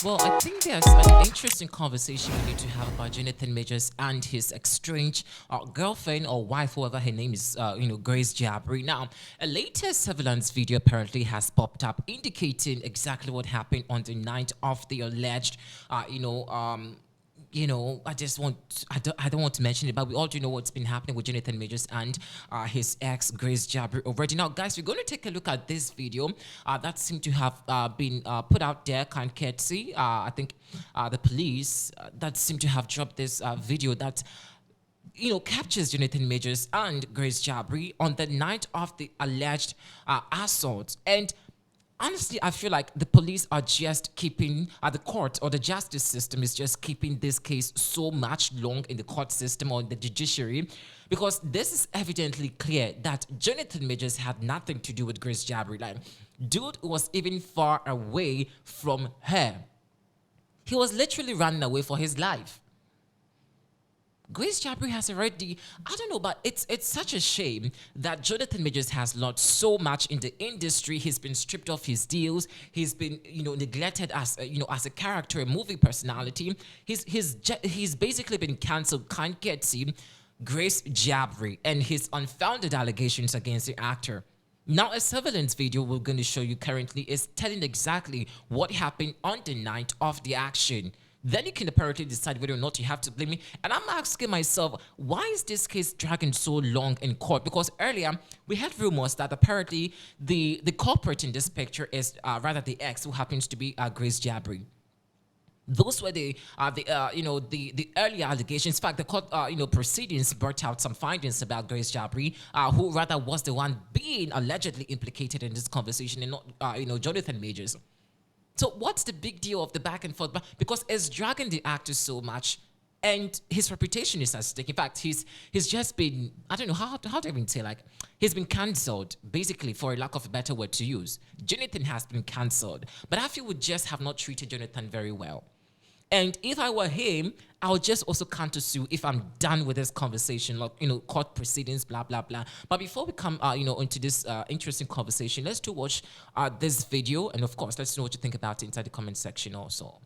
Well, I think there's an interesting conversation we need to have about Jonathan Majors and his estranged girlfriend or wife, whoever her name is, Grace Jabbari. Now, a latest surveillance video apparently has popped up indicating exactly what happened on the night of the alleged, I don't want to mention it, but we all do know what's been happening with Jonathan Majors and his ex Grace Jabbari already. Now, guys, we're going to take a look at this video that seemed to have been put out there, kind courtesy. I think the police that seem to have dropped this video that captures Jonathan Majors and Grace Jabbari on the night of the alleged assault. And honestly, I feel like the police are just keeping, the court or the justice system is just keeping this case so much long in the court system or the judiciary, because this is evidently clear that Jonathan Majors had nothing to do with Grace Jabbari. Like, dude was even far away from her. He was literally running away for his life. Grace Jabbari has already, I don't know, but it's such a shame that Jonathan Majors has lost so much in the industry. He's been stripped of his deals. He's been, neglected as, as a character, a movie personality. He's basically been cancelled. Can't get see Grace Jabbari and his unfounded allegations against the actor. Now, a surveillance video we're going to show you currently is telling exactly what happened on the night of the action. Then you can apparently decide whether or not you have to blame me. And I'm asking myself, why is this case dragging so long in court? Because earlier, we had rumors that apparently the culprit in this picture is rather the ex, who happens to be Grace Jabbari. Those were the earlier allegations. In fact, the court proceedings brought out some findings about Grace Jabbari, who rather was the one being allegedly implicated in this conversation, and not Jonathan Majors. So what's the big deal of the back and forth? Because it's dragging the actor so much, and his reputation is at stake. In fact, he's just been, I don't know how to even say, like, he's been cancelled, basically, for a lack of a better word to use. Jonathan has been cancelled, but I feel we just have not treated Jonathan very well. And if I were him, I would just also countersue if I'm done with this conversation, like, court proceedings, blah, blah, blah. But before we come, into this interesting conversation, let's do watch this video. And of course, let's know what you think about it inside the comment section also.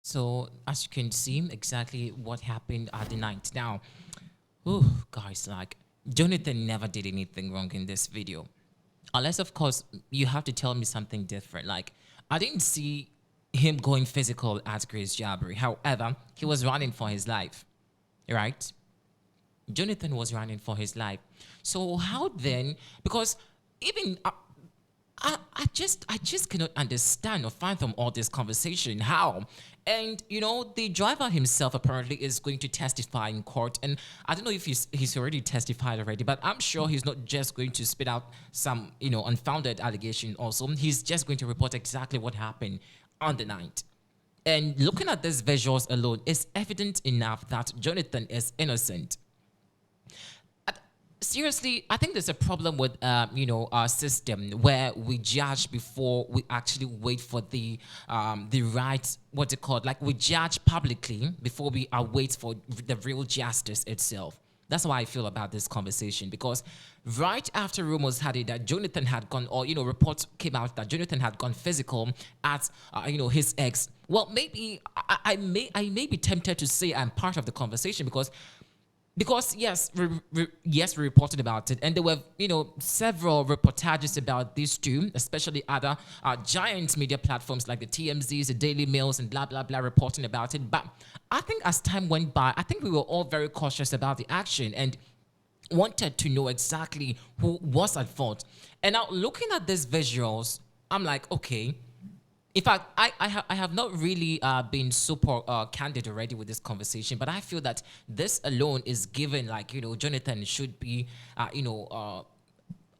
So as you can see, exactly what happened at the night. Now, oh, guys, like Jonathan never did anything wrong in this video. Unless, of course, you have to tell me something different. Like, I didn't see him going physical at Grace Jabbari. However, he was running for his life, right? Jonathan was running for his life. So how then? Because even I just cannot understand or fathom all this conversation. How? And the driver himself apparently is going to testify in court. And I don't know if he's already testified already, but I'm sure he's not just going to spit out some unfounded allegation. Also, he's just going to report exactly what happened on the night. And looking at these visuals alone, it's evident enough that Jonathan is innocent. Seriously, I think there's a problem with our system where we judge before we actually wait for the right, what's it called, like we judge publicly before we wait for the real justice itself. That's how I feel about this conversation, because right after rumors had it that Jonathan had gone, or reports came out that Jonathan had gone physical at his ex. Well, maybe I may be tempted to say I'm part of the conversation, because yes, yes, we reported about it, and there were several reportages about these two, especially other giant media platforms like the TMZs, the Daily Mails, and blah blah blah, reporting about it. But I think as time went by, I think we were all very cautious about the action and wanted to know exactly who was at fault. And now looking at these visuals, I'm like, okay. In fact, I have not really been super candid already with this conversation, but I feel that this alone is given, like, Jonathan should be, off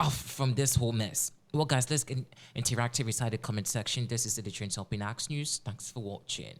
from this whole mess. Well, guys, let's get interactive inside the comment section. This is the Trends Helping Axe News. Thanks for watching.